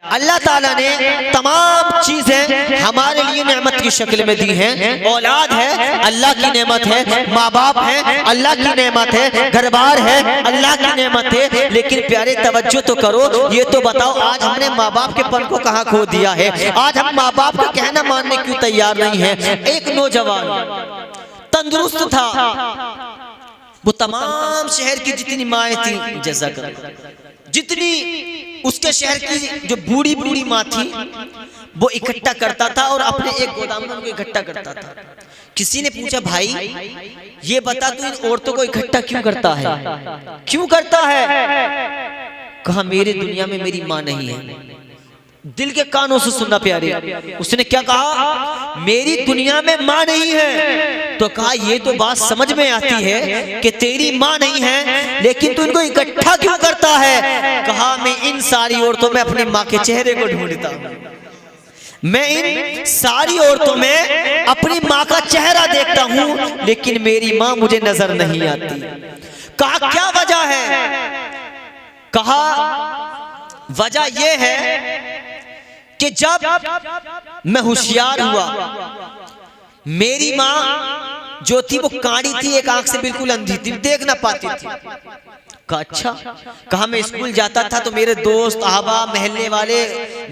अल्लाह ताला ने तमाम चीजें हमारे लिए नेमत की शक्ल में दी हैं। औलाद है अल्लाह की नेमत है, माँ बाप है अल्लाह की नेमत है, घर बार है अल्लाह की नेमत है। लेकिन प्यारे तवज्जो तो करो, ये तो बताओ आज हमने माँ बाप के पन को कहाँ खो दिया है। आज हम माँ बाप का कहना मानने क्यों तैयार नहीं है। एक नौजवान तंदुरुस्त था, वो तमाम शहर की जितनी माएँ थी, जितनी उसके शहर की जो बूढ़ी बूढ़ी माँ थी वो इकट्ठा करता था और अपने एक गोदाम में उनको इकट्ठा करता था। किसी ने पूछा, भाई ये बता तू इन औरतों को इकट्ठा क्यों करता है, क्यों करता है? कहा मेरे दुनिया में मेरी माँ नहीं है। दिल के कानों से सुनना प्यारे, उसने क्या कहा, मेरी दुनिया में माँ नहीं है। तो कहा ये तो बात समझ में आती है कि तेरी माँ नहीं है, लेकिन तू इनको इकट्ठा क्यों करता है? कहा मैं इन सारी औरतों में अपनी माँ के चेहरे को ढूंढता हूँ, मैं इन सारी औरतों में अपनी माँ का चेहरा देखता हूँ, लेकिन मेरी माँ मुझे नजर नहीं आती। कहा क्या वजह है? कहा वजह यह है कि जब मैं होशियार हुआ, मेरी माँ जो थी वो काड़ी थी, एक आंख से बिल्कुल अंधी थी, देख ना पाती थी। कहा अच्छा। कहा मैं स्कूल जाता था तो मेरे दोस्त अहबाब महल्ले वाले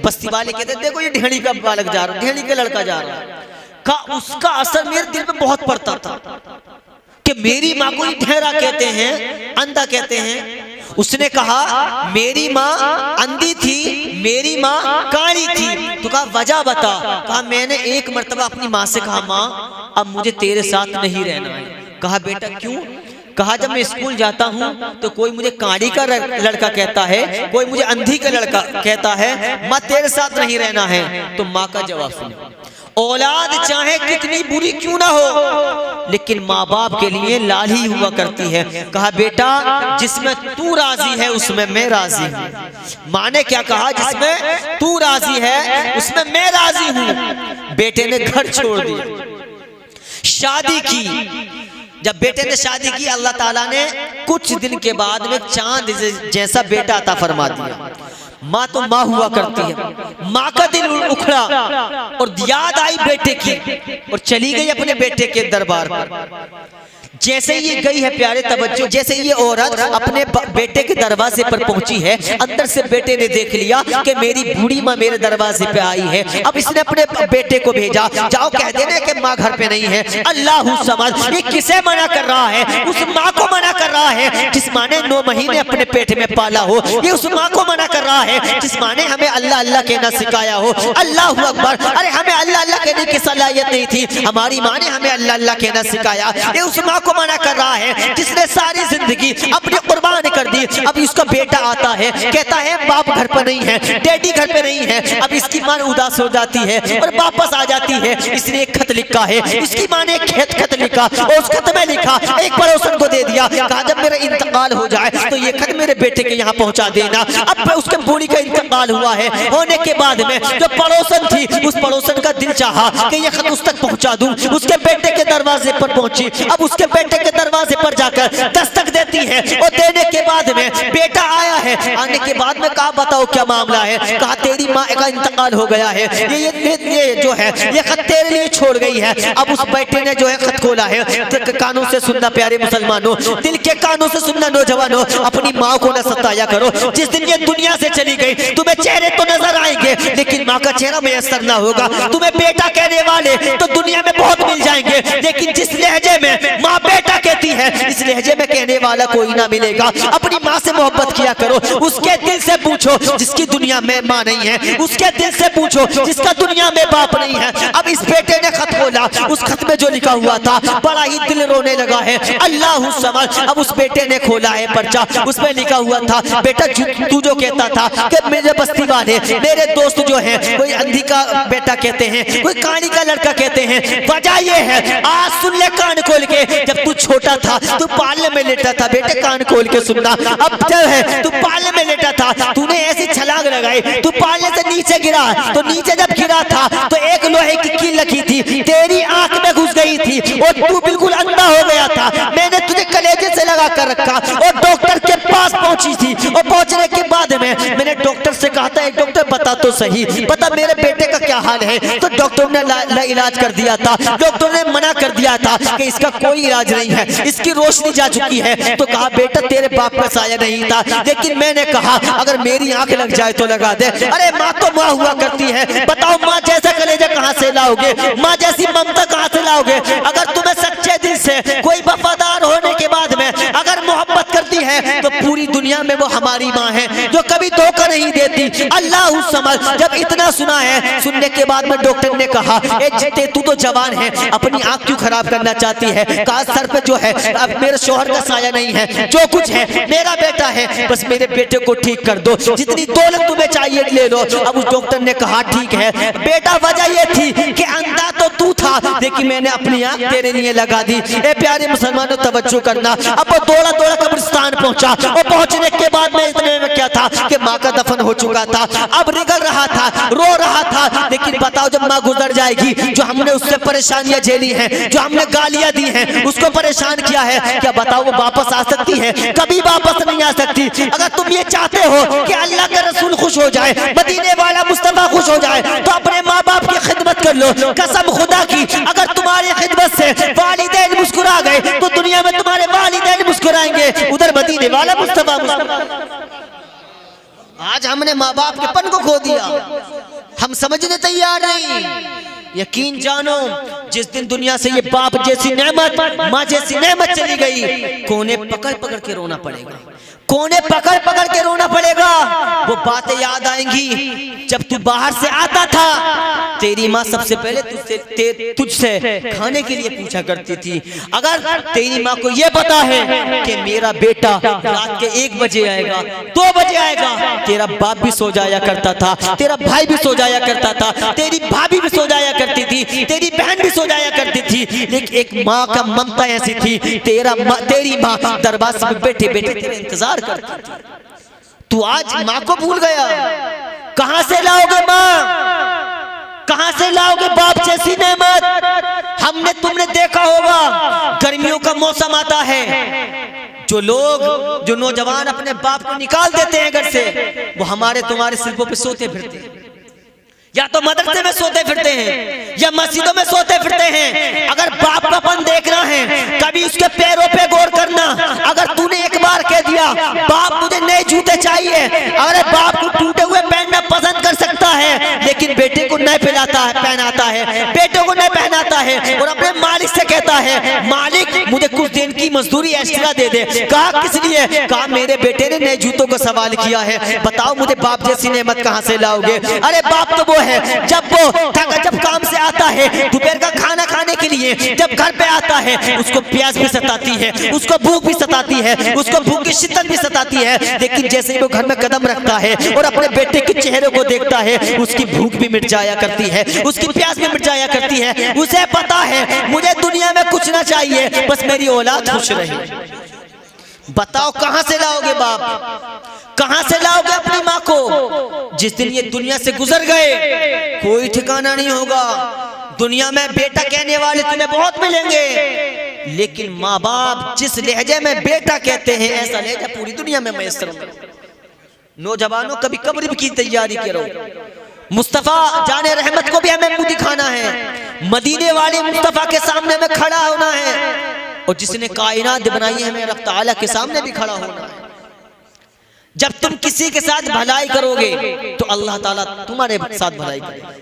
बस्ती वाले कहते देखो ये ढेड़ी का बालक जा रहा, ढेड़ी का लड़का जा रहा है। कहा उसका असर मेरे दिल में बहुत पड़ता था कि मेरी माँ को ढेरा कहते हैं, अंधा कहते हैं। उसने कहा मेरी माँ अंधी थी, मेरी माँ काली थी। तो कहा वजह बता। कहा मैंने एक मर्तबा अपनी माँ से कहा, माँ अब मुझे तेरे साथ नहीं रहना है। कहा बेटा क्यों? कहा जब मैं स्कूल जाता हूँ तो कोई मुझे काड़ी का लड़का कहता है, कोई मुझे अंधी का लड़का कहता है, माँ तेरे साथ नहीं रहना है। तो माँ का जवाब सुनो, औलाद चाहे कितनी बुरी क्यों ना हो, लेकिन माँ बाप के लिए लाली हुआ करती है। कहा बेटा जिसमें तू राजी है उसमें मैं राजी हूँ। माँ ने क्या कहा, जिसमें तू राजी है उसमें मैं राजी हूँ। बेटे ने घर छोड़ दिया, शादी की। जब बेटे ने शादी की, अल्लाह ताला ने कुछ दिन के बाद में चांद जैसा बेटा अता फरमा दिया। माँ तो माँ हुआ करती है, माँ का दिल उखड़ा और याद आई बेटे की और चली गई अपने बेटे के दरबार पर। जैसे ये गई है प्यारे तवज्जो, जैसे ये औरत अपने बेटे के दरवाजे पर पहुंची है, अंदर से बेटे ने देख लिया कि मेरी बूढ़ी माँ मेरे दरवाजे पे आई है। अब इसने अपने बेटे को भेजा, जाओ कह देना कि माँ घर पे नहीं है। अल्लाह समझ, ये किसे मना कर रहा है? उस माँ को मना कर रहा है जिस माँ ने 9 महीने अपने पेट में पाला हो। ये उस माँ को मना कर रहा है जिस माँ ने हमें अल्लाह अल्लाह कहना सिखाया हो। अल्लाह अकबर। अरे हमें अल्लाह अल्लाह कहने की सलाहियत नहीं थी, हमारी माँ ने हमें अल्लाह अल्लाह कहना सिखाया। ये उस माँ को मना कर रहा है जिसने सारी जिंदगी अपनी कुर्बान कर दी। अब इसका बेटा आता है, कहता है बाप घर पर नहीं है, डैडी घर पे नहीं है। अब इसकी मां उदास हो जाती है और वापस आ जाती है। इसने एक खत लिखा है, इसकी मां ने एक खत लिखा और उस खत में लिखा, एक पड़ोसन को दे दिया। कहा जब मेरा इंतकाल हो जाए तो ये खत मेरे बेटे के यहाँ पहुंचा देना। अब उसके बूढ़ी का इंतकाल हुआ है, होने के बाद में जो पड़ोसन थी, उस पड़ोसन का दिल चाहा कि ये खत उस तक पहुंचा दूं। उसके बेटे के दरवाजे पर पहुंची। अब उसके बेटे के दरवाजे पर जाकर दस्तक देती है और देने के बाद में बेटा आया है। आने के बाद में कहा बताओ क्या मामला है? कहा तेरी माँ का इंतकाल हो गया है, ये जो है ये खत तेरे लिए छोड़ गई है। अब उस बेटे ने जो है खत खोला है। कानों से सुनना प्यारे मुसलमानों, दिल के कानों से सुनना नौजवानों, अपनी माँ को न सताया करो। जिस दिन ये दुनिया से चली गई तुम्हें चेहरे तो नजर आएंगे लेकिन माँ का चेहरा मैसर ना होगा। तुम्हें बेटा कहने वाले तो दुनिया में बहुत मिल जाएंगे, लेकिन जिस लहजे में माँ बेटा कहती है इस लहजे में कहने वाला कोई ना मिलेगा। अपनी माँ से मोहब्बत किया करो, उसके दिल से पूछो जिसकी दुनिया में माँ नहीं है, उसके दिल से पूछो जिसका दुनिया में बाप नहीं है। अब इस बेटे ने खत खोला, उस खत में जो लिखा हुआ था बड़ा ही दिल रोने लगा है। अल्लाह समझ। अब उस बेटे ने खोला है पर्चा, उसमें लिखा हुआ था बेटा तू जो कहता था कि मेरे बस्ती वाले मेरे दोस्त जो है कोई अंधी का बेटा कहते हैं, कोई कानी का लड़का कहते हैं। वजह ये है, आज सुन ले कान खोल के, जब तू छोटा था तू पालने में लेटा था, बेटे कान खोल के सुनना। अब जो है तू पालने में लेटा था, तूने ऐसी छलांग लगाई, तू पालने से नीचे गिरा, तो नीचे जब गिरा था तो एक लोहे की कील लगी थी, तेरी आंख में घुस गई थी और तू बिल्कुल अंधा हो गया था। मैंने तुझे कलेजे से लगा कर रखा और डॉक्टर के पास पास पहुंची थी और पहुंचने के बाद में मैंने डॉक्टर से कहा था, एक डॉक्टर बता तो सही, बता मेरे बेटे का क्या हाल है। तो डॉक्टर ने इलाज कर दिया था, डॉक्टर ने मना कर दिया था कि इसका कोई इलाज नहीं है, इसकी रोशनी जा चुकी है। तो कहा बेटा तेरे बाप का साया नहीं था, लेकिन मैंने कहा अगर मेरी आंख लग जाए तो लगा दे। अरे माँ तो माँ हुआ करती है, बताओ माँ जैसा कलेजा कहाँ से लाओगे, माँ जैसी ममता कहाँ से लाओगे। अगर तुम्हें सच्चे दिल से कोई वफादार होने के बाद में अगर मोहब्बत करती है तो पूरी दुनिया में वो हमारी माँ है जो कभी धोखा नहीं देती। अल्लाह समझ। जब इतना सुना है, सुनने के बाद में डॉक्टर ने कहा ए तू तो जवान है, अपनी आंख क्यों खराब करना चाहती है। कहा सर पे जो है अब मेरे शोहर का साया नहीं है, जो कुछ है मेरा बेटा है, बस मेरे बेटे को ठीक कर दो, जितनी दौलत तुम्हें चाहिए ले लो। अब उस डॉक्टर ने कहा ठीक है बेटा, वजह ये थी कि अंधा तो तू था, लेकिन मैंने अपनी आंख तेरे लिए लगा दी। ए प्यारे मुसलमानों तवज्जो करना। अब वो दौड़ा दौड़ा कब्रिस्तान पहुंचा और पहुंचने के बाद में इतने में क्या था कि माँ का दफन हो चुका था। अब निकल रहा था, रो रहा था, लेकिन बताओ जब माँ गुजर जाएगी, जो हमने उससे परेशानियां झेली हैं, जो हमने गालियां दी हैं, उसको परेशान किया है, क्या बताओ वो वापस आ सकती है? कभी वापस नहीं आ सकती। अगर तुम ये चाहते हो कि अल्लाह का रसूल खुश हो जाए, मदीने वाला मुस्तफा खुश हो जाए, तो अपने माँ बाप की खिदमत कर लो। कसम खुदा की, अगर तुम्हारी खिदमत से वालिदैन मुस्कुरा गए तो दुनिया में तुम्हारे वालिदैन मुस्कुराएंगे। उधर मदीने वाला मुस्तफा। आज हमने माँ बाप के पन को खो दिया, हम समझने तैयार नहीं। यकीन जानो जिस दिन दुनिया से ये बाप जैसी नेमत, माँ जैसी नेमत चली गई, कोने पकड़ पकड़ के रोना पड़ेगा, कोने पकड़ पकड़ के रोना पड़ेगा। वो बातें याद आएंगी जब तू बाहर से आता था, तेरी माँ सबसे पहले तुझसे खाने के लिए पूछा करती थी। अगर तेरी माँ को ये पता है कि मेरा बेटा रात के 1 बजे आएगा, 2 बजे आएगा, तेरा बाप भी सो जाया करता था, तेरा भाई भी सो जाया करता था, तेरी भाभी भी सो जाया करती थी, तेरी बहन भी सो जाया करती थी। लेकिन एक माँ का ममता ऐसी थी, तेरी माँ दरबार से बैठे बैठे तेरा इंतजार करती थी। तू आज माँ को भूल गया। कहां से लाओगे माँ, कहां से लाओगे बाप जैसी नेमत? हमने तुमने देखा होगा गर्मियों का मौसम आता है, जो लोग जो नौजवान अपने बाप को निकाल देते हैं घर से, वो हमारे तुम्हारे सिर पे सोते फिरते हैं, या तो मदरसे में सोते फिरते हैं या मस्जिदों में सोते फिरते हैं। अगर बाप का पन देखना है, कभी उसके पैरों पे गौर करना। अगर तूने एक बार कह दिया बाप मुझे नए जूते चाहिए, अरे बाप को टूटे हुए पहनना पसंद कर सकता है, लेकिन बेटे को नए पहनाता है, बेटे को नए पहनाता है और अपने मालिक से कहता है मालिक मुझे कुछ दिन की मजदूरी एक्स्ट्रा दे दे। कहा किस लिए? कहा मेरे बेटे ने नए जूतों का सवाल किया है, बताओ मुझे बाप जैसी नेमत कहां से लाओगे? अरे बाप तो वो है जब काम से आता है दोपहर का खाना खाने के लिए, जब घर पे आता है उसको प्यास भी सताती है, उसको भूख भी सताती है, उसको भूख की शिद्दत भी सताती है, लेकिन जैसे ही वो घर में कदम रखता है और अपने बेटे के चेहरे को देखता है, उसकी भूख भी मिट जाया करती है, उसकी प्यास भी मिट जाया करती है। उसे पता है मुझे दुनिया में कुछ ना चाहिए, बस मेरी औलाद खुश रहे। बताओ कहां से लाओगे बाप, कहां से लाओगे अपनी माँ को? जिस दिन ये दुनिया से गुजर गए कोई ठिकाना नहीं होगा। दुनिया में बेटा कहने वाले तुम्हें बहुत मिलेंगे, लेकिन माँ बाप जिस लहजे में बेटा कहते हैं, ऐसा लहजा पूरी दुनिया में मैसर नहीं। नौजवानों कभी कब्र की तैयारी करो। मुस्तफा जाने रहमत को भी हमें मुंह दिखाना है, मदीने वाले मुस्तफा के सामने में खड़ा होना है, और जिसने कायनात बनाई है हमें रब ताला के सामने भी खड़ा होना है। जब तुम किसी के साथ भलाई करोगे तो अल्लाह ताला तुम्हारे साथ भलाई करेगा,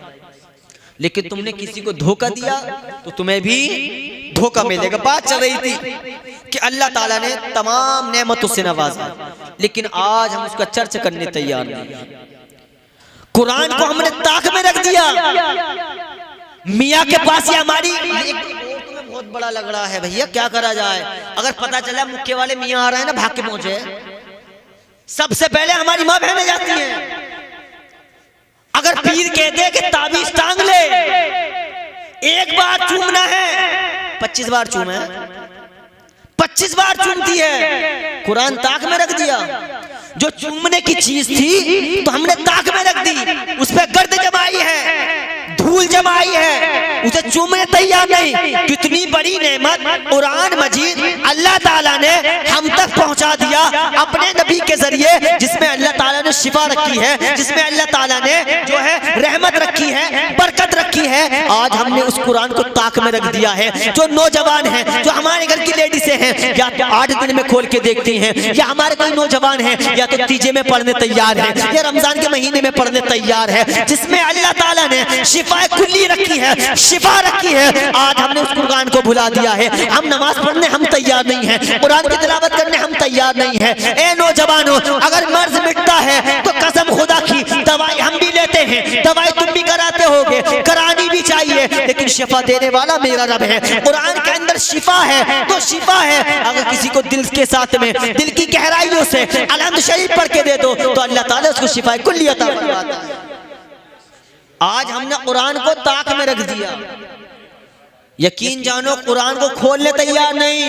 लेकिन तुमने किसी को धोखा दिया तो तुम्हें भी धोखा मिलेगा। बात चल रही थी कि अल्लाह ताला ने तमाम नेमतों से नवाजा, लेकिन आज हम उसका चर्चा करने तैयार नहीं। कुरान को हमने ताक में रख दिया। मियाँ के पास ही हमारी बहुत बड़ा लग रहा है भैया, क्या करा जाए? अगर पता चला मुक्के वाले मियाँ आ रहे हैं ना, भाग के पहुंचे, सबसे पहले हमारी माँ बहने जाती हैं। अगर पीर कहते कि ताबीज टांग ले, एक बार चूमना है 25 बार चूमे, 25 बार चूमती है। कुरान ताक में रख दिया। जो चूमने की चीज थी तो हमने ताक में रख दी, उस पर गर्द जमाई है, धूल जमाई है, उसे चूमने तैयार नहीं। कितनी बड़ी नेमत कुरान मजीद अल्लाह ताला ने हम तक पहुंचा दिया। अपने नबी चाहिए जिसमें अल्लाह ताला ने शिफा रखी है, जिसमें अल्लाह ताला ने जो है रहमत रखी है, बरकत रखी है। आज हमने उस कुरान को ताक में रख दिया है। जो नौजवान हैं, जो हमारे घर की लेडीज़ें हैं, या तो 8 दिन में खोल के देखती हैं, या हमारे कोई नौजवान है या तो तीजे में पढ़ने तैयार है, या रमजान के महीने में पढ़ने तैयार है, जिसमें अल्लाह ताला ने शिफा कुल्ली रखी है, शिफा रखी है। आज हमने उस कुरान को भुला दिया है। हम नमाज पढ़ने हम तैयार नहीं है, कुरान की तिलावत करने हम तैयार नहीं है। ए नौजवानों, अगर मर्ज मिटता है तो कसम खुदा की दवाई हम भी लेते हैं, दवाई तुम भी कराते होगे, करानी भी चाहिए, लेकिन शिफा देने वाला मेरा रब है। कुरान के अंदर शिफा है तो शिफा है। अगर किसी को दिल के साथ में, दिल की गहराइयों से अलहम्द शरीफ पढ़ के दे दो तो अल्लाह ताला उसको शिफा कुल्ली अता फरमाता है। आज हमने कुरान को ताक में रख दिया। यकीन जानो कुरान को खोलने तैयार नहीं,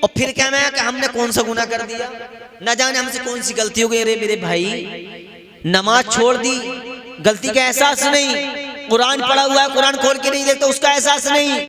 और फिर कहना है कि हमने कौन सा गुनाह कर दिया, न जाने हमसे कौन सी गलती हो गई। अरे मेरे भाई, नमाज छोड़ दी, गलती का एहसास नहीं, कुरान पढ़ा हुआ है, कुरान खोल के नहीं देखता, उसका एहसास नहीं।